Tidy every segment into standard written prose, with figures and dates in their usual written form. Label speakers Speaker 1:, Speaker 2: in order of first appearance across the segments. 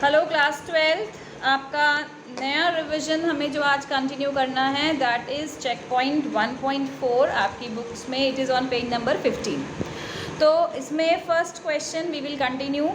Speaker 1: Hello class 12th, आपका नया revision हमें जो आज कंटिन्यू करना है दैट इज़ चेक पॉइंट 1.4 आपकी बुक्स में। It is on page number 15। तो इसमें first question we will continue.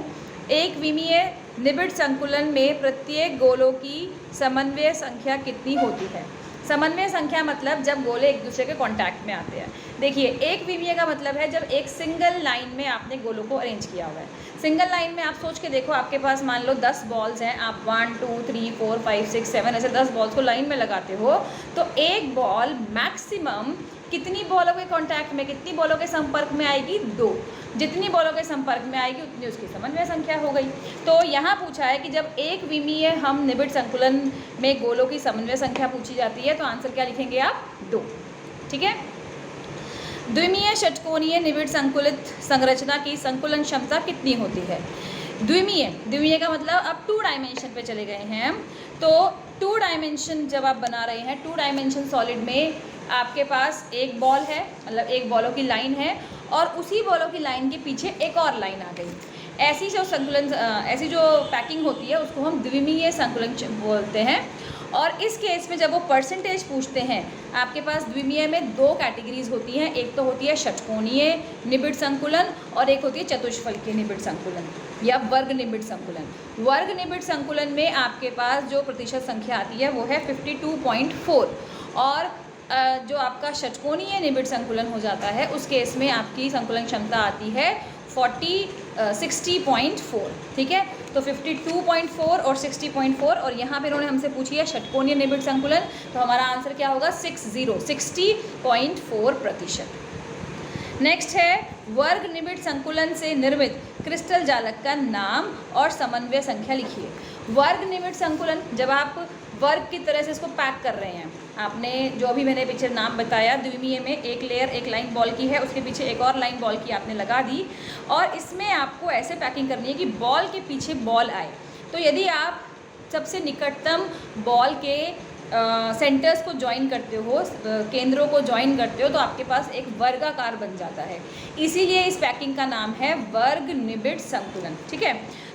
Speaker 1: एक विमीय निबिड़ संकुलन में प्रत्येक गोलों की समन्वय संख्या कितनी होती है? समन्वय संख्या मतलब जब गोले एक दूसरे के कांटेक्ट में आते हैं। देखिए, एक विमीय का मतलब है जब एक सिंगल लाइन में आपने गोलों को अरेंज किया हुआ है। सिंगल लाइन में आप सोच के देखो, आपके पास मान लो 10 बॉल्स हैं, आप 1 2 3 4 5 6 7 ऐसे 10 बॉल्स को लाइन में लगाते हो, तो एक बॉल मैक्सिमम कितनी बॉलों के कांटेक्ट में, कितनी बॉलों के संपर्क में आएगी? 2। जितनी बॉलों के संपर्क में आएगी उतनी उसकी समन्वय संख्या हो गई। तो यहाँ पूछा है कि जब एक विमीय हम निबिड़ संकुलन में गोलों की समन्वय संख्या पूछी जाती है तो आंसर क्या लिखेंगे आप? 2। ठीक है। द्विमीय षटकोणीय निबिड़ संकुलित संरचना की संकुलन क्षमता कितनी होती है? द्विमीय का मतलब अब 2 डायमेंशन पे चले गए हैं। तो 2 डायमेंशन जब आप बना रहे हैं, 2 डायमेंशन सॉलिड में आपके पास एक बॉल है, मतलब एक बॉलों की लाइन है और उसी बॉलों की लाइन के पीछे एक और लाइन आ गई। ऐसी जो पैकिंग होती है उसको हम द्विमीय संकुलन बोलते हैं। और इस केस में जब वो परसेंटेज पूछते हैं, आपके पास द्विमीय में 2 कैटेगरीज होती हैं। एक तो होती है षटकोणीय निबिड़ संकुलन और एक होती है चतुष्फलकीय निबिड़ संकुलन या वर्ग निबिड़ संकुलन। वर्ग निबिड़ संकुलन में आपके पास जो प्रतिशत संख्या आती है वो है 52.4 और जो आपका षटकोणीय निबिड़ संकुलन हो जाता है उस केस में आपकी संकुलन क्षमता आती है 60.4। ठीक है। तो 52.4 और 60.4 और यहाँ पे इन्होंने हमसे पूछी है षटकोणीय निबिड़ संकुलन, तो हमारा आंसर क्या होगा? 60.4%। नेक्स्ट है वर्ग निबिड़ संकुलन से निर्मित क्रिस्टल जालक का नाम और समन्वय संख्या लिखिए। वर्ग निबिड़ संकुलन, जब आप वर्ग की तरह से इसको पैक कर रहे हैं, आपने जो अभी मैंने पीछे नाम बताया, द्विमीय में एक लेयर एक लाइन बॉल की है, उसके पीछे एक और लाइन बॉल की आपने लगा दी और इसमें आपको ऐसे पैकिंग करनी है कि बॉल के पीछे बॉल आए। तो यदि आप सबसे निकटतम बॉल के सेंटर्स को ज्वाइन करते हो, केंद्रों को ज्वाइन करते हो, तो आपके पास एक वर्गाकार बन जाता है। इसीलिए इस पैकिंग का नाम है वर्ग निबिड़ संकुलन। ठीक है।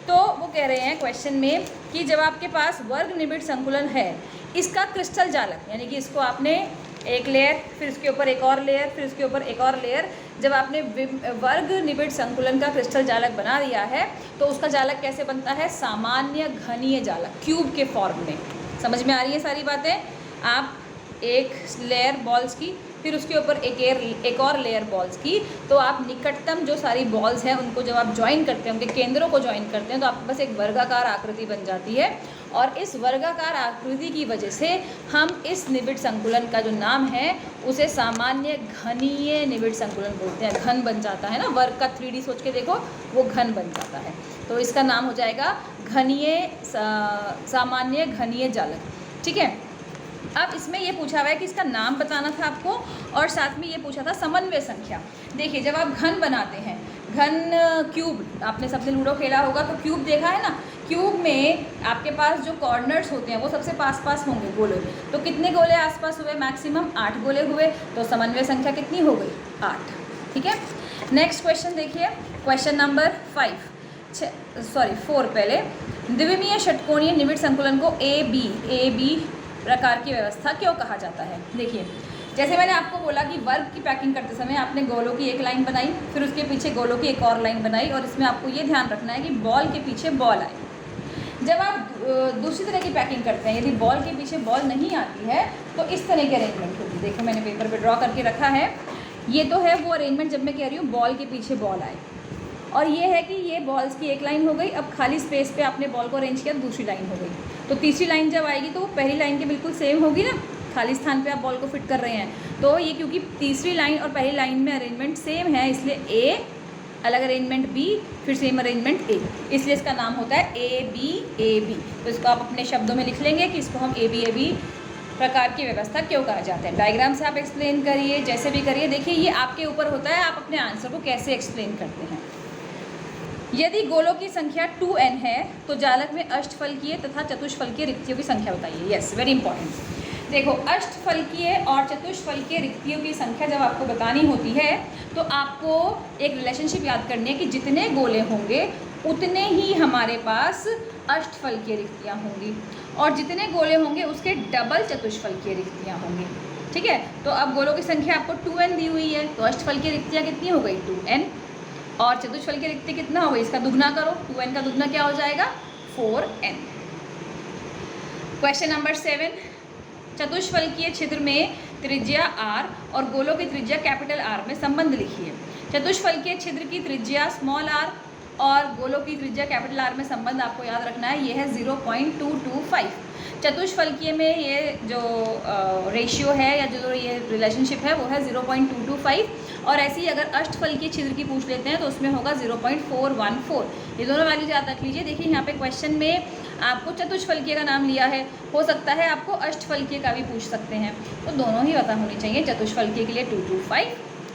Speaker 1: तो वो कह रहे हैं क्वेश्चन में कि जब आपके पास वर्ग निबिड़ संकुलन है, इसका क्रिस्टल जालक यानी कि इसको आपने एक लेयर, फिर उसके ऊपर एक और लेयर, फिर उसके ऊपर एक और लेयर, जब आपने वर्ग निबिड़ संकुलन का क्रिस्टल जालक बना दिया है तो उसका जालक कैसे बनता है? सामान्य घनीय जालक, क्यूब के फॉर्म में। समझ में आ रही है सारी बातें? आप एक लेयर बॉल्स की, फिर उसके ऊपर एक और लेयर बॉल्स की, तो आप निकटतम जो सारी बॉल्स हैं उनको जब आप ज्वाइन करते हैं, उनके केंद्रों को ज्वाइन करते हैं, तो आपके पास एक वर्गाकार आकृति बन जाती है। और इस वर्गाकार आकृति की वजह से हम इस निबिड़ संकुलन का जो नाम है उसे सामान्य घनीय निबिड़ संकुलन बोलते हैं। घन बन जाता है ना, वर्ग का 3D सोच के देखो, वो घन बन जाता है। तो इसका नाम हो जाएगा सामान्य घनीय जालक। ठीक है। अब इसमें ये पूछा हुआ है कि इसका नाम बताना था आपको और साथ में ये पूछा था समन्वय संख्या। देखिए, जब आप घन बनाते हैं, घन क्यूब, आपने सबने लूडो खेला होगा तो क्यूब देखा है ना, क्यूब में आपके पास जो कॉर्नर्स होते हैं वो सबसे पास पास होंगे गोले। तो कितने गोले आसपास हुए? मैक्सिमम 8 गोले हुए। तो समन्वय संख्या कितनी हो गई? 8। ठीक है। नेक्स्ट क्वेश्चन देखिए, क्वेश्चन नंबर 4 पहले। द्विमीय षटकोणीय निबिड़ संकुलन को ए बी प्रकार की व्यवस्था क्यों कहा जाता है? देखिए, जैसे मैंने आपको बोला कि वर्ग की पैकिंग करते समय आपने गोलों की एक लाइन बनाई, फिर उसके पीछे गोलों की एक और लाइन बनाई और इसमें आपको ये ध्यान रखना है कि बॉल के पीछे बॉल आए। जब आप दूसरी तरह की पैकिंग करते हैं, यदि बॉल के पीछे बॉल नहीं आती है तो इस तरह की अरेंजमेंट होगी। देखो, मैंने पेपर पे ड्रॉ करके रखा है। ये तो है वो अरेंजमेंट जब मैं कह रही हूँ बॉल के पीछे बॉल आए, और ये है कि ये बॉल्स की एक लाइन हो गई। अब खाली स्पेस पे आपने बॉल को अरेंज किया, दूसरी लाइन हो गई। तो तीसरी लाइन जब आएगी तो वो पहली लाइन के बिल्कुल सेम होगी ना, खाली स्थान पे आप बॉल को फिट कर रहे हैं। तो ये क्योंकि तीसरी लाइन और पहली लाइन में अरेंजमेंट सेम है, इसलिए ए अलग अरेंजमेंट, बी फिर सेम अरेंजमेंट, ए, इसलिए इसका नाम होता है ए बी। तो इसको आप अपने शब्दों में लिख लेंगे कि इसको हम ए बी प्रकार की व्यवस्था क्यों कहा जाता है। डायग्राम से आप एक्सप्लेन करिए, जैसे भी करिए। देखिए, ये आपके ऊपर होता है, आप अपने आंसर को कैसे एक्सप्लेन करते हैं। यदि गोलों की संख्या 2n है तो जालक में अष्टफलकीय तथा चतुष्फलकीय रिक्तियों की संख्या बताइए। Yes, very important. देखो, अष्टफलकीय और चतुष्फलकीय रिक्तियों की संख्या जब आपको बतानी होती है तो आपको एक रिलेशनशिप याद करनी है कि जितने गोले होंगे उतने ही हमारे पास अष्टफलकीय रिक्तियाँ होंगी, और जितने गोले होंगे उसके डबल चतुष्फलकीय रिक्तियाँ होंगी। ठीक है, तो अब गोलों की संख्या आपको 2n दी हुई है, तो अष्टफलकीय रिक्तियाँ कितनी हो गई 2n, और चतुष्फलकीय रिक्ति कितना हो गई, इसका दुगना करो, 2n का दुगना क्या हो जाएगा 4n। क्वेश्चन नंबर 7, चतुष्फलकीय छिद्र में त्रिज्या r और गोलों की त्रिज्या कैपिटल R में संबंध लिखिए। चतुष्फलकीय छिद्र की त्रिज्या स्मॉल r और गोलों की त्रिज्या कैपिटल R में संबंध आपको याद रखना है, ये है 0.225। चतुष्फलकीय में ये जो रेशियो है या जो ये रिलेशनशिप है वो है 0.225, और ऐसे ही अगर अष्टफलकीय छिद्र की पूछ लेते हैं तो उसमें होगा 0.414। ये दोनों वैल्यू याद रख लीजिए। देखिए यहाँ पे क्वेश्चन में आपको चतुष्फलकीय का नाम लिया है, हो सकता है आपको अष्टफलकीय का भी पूछ सकते हैं, तो दोनों ही पता होनी चाहिए। चतुष्फलकीय के लिए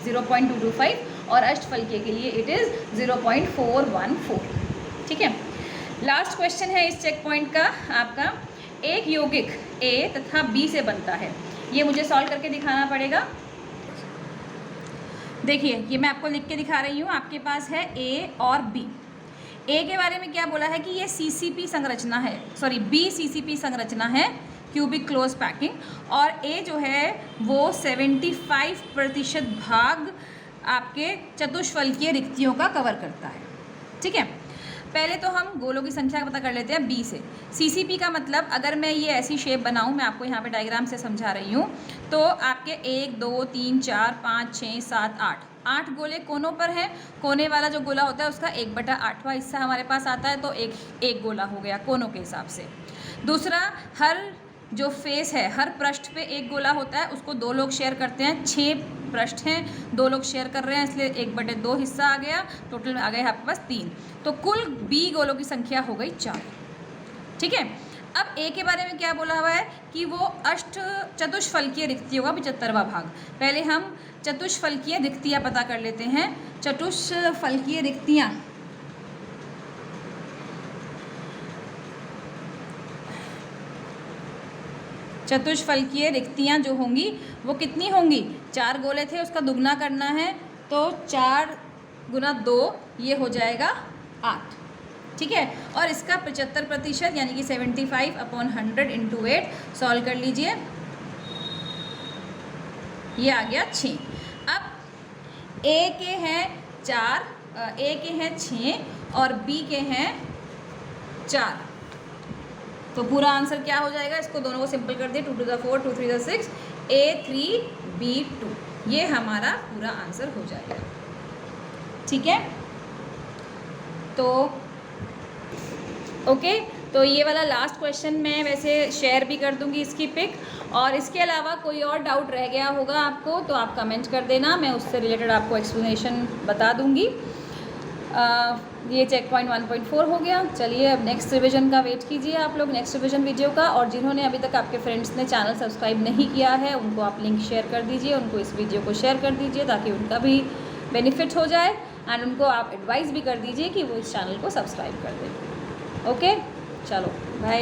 Speaker 1: 0.225 और अष्टफलकीय के लिए इट इज़ 0.414। ठीक है, लास्ट क्वेश्चन है इस चेक पॉइंट का आपका, एक यौगिक A तथा B से बनता है, ये मुझे सॉल्व करके दिखाना पड़ेगा। देखिए ये मैं आपको लिख के दिखा रही हूँ, आपके पास है A और B। A के बारे में क्या बोला है कि ये CCP संरचना है, सॉरी B CCP संरचना है, क्यूबिक क्लोज पैकिंग, और A जो है वो 75% भाग आपके चतुष्फलकीय रिक्तियों का कवर करता है। ठीक है, पहले तो हम गोलों की संख्या पता कर लेते हैं B से। CCP का मतलब, अगर मैं ये ऐसी शेप बनाऊं, मैं आपको यहाँ पे डायग्राम से समझा रही हूँ, तो आपके 1 2 3 4 5 6 7 8 गोले कोनों पर हैं। कोने वाला जो गोला होता है उसका 1/8वां हिस्सा हमारे पास आता है, तो एक गोला हो गया कोनों के हिसाब से। दूसरा, हर जो फेस है, हर पृष्ठ पे एक गोला होता है, उसको 2 लोग शेयर करते हैं। 6 पृष्ठ हैं, 2 लोग शेयर कर रहे हैं, इसलिए 1/2 हिस्सा आ गया, टोटल आ गया आपके पास 3, तो कुल B गोलों की संख्या हो गई 4। ठीक है, अब A के बारे में क्या बोला हुआ है कि वो चतुष्फलकीय रिक्तियों का 75वां भाग। पहले हम चतुष्फलकीय रिक्तियाँ पता कर लेते हैं। चतुष्फलकीय रिक्तियाँ, चतुष्फलकीय रिक्तियाँ जो होंगी वो कितनी होंगी, 4 गोले थे उसका दुगना करना है, तो 4 गुना 2 ये हो जाएगा 8। ठीक है, और इसका 75% यानी कि 75/100 × 8 सॉल्व कर लीजिए, ये आ गया 6। अब A के हैं 4, A के हैं 6 और B के हैं 4, तो पूरा आंसर क्या हो जाएगा, इसको दोनों को सिंपल कर दिए, 2 to the 4 2 3 the 6 A3B2, ये हमारा पूरा आंसर हो जाएगा। ठीक है, तो ओके, तो ये वाला लास्ट क्वेश्चन मैं वैसे शेयर भी कर दूंगी इसकी पिक, और इसके अलावा कोई और डाउट रह गया होगा आपको तो आप कमेंट कर देना, मैं उससे रिलेटेड आपको एक्सप्लेनेशन बता दूंगी। ये चेक पॉइंट 1.4 हो गया। चलिए अब नेक्स्ट रिवीजन का वेट कीजिए आप लोग, नेक्स्ट रिवीजन वीडियो का, और जिन्होंने अभी तक आपके फ्रेंड्स ने चैनल सब्सक्राइब नहीं किया है उनको आप लिंक शेयर कर दीजिए, उनको इस वीडियो को शेयर कर दीजिए ताकि उनका भी बेनिफिट हो जाए, एंड उनको आप एडवाइस भी कर दीजिए कि वो इस चैनल को सब्सक्राइब कर दें। ओके, चलो बाय।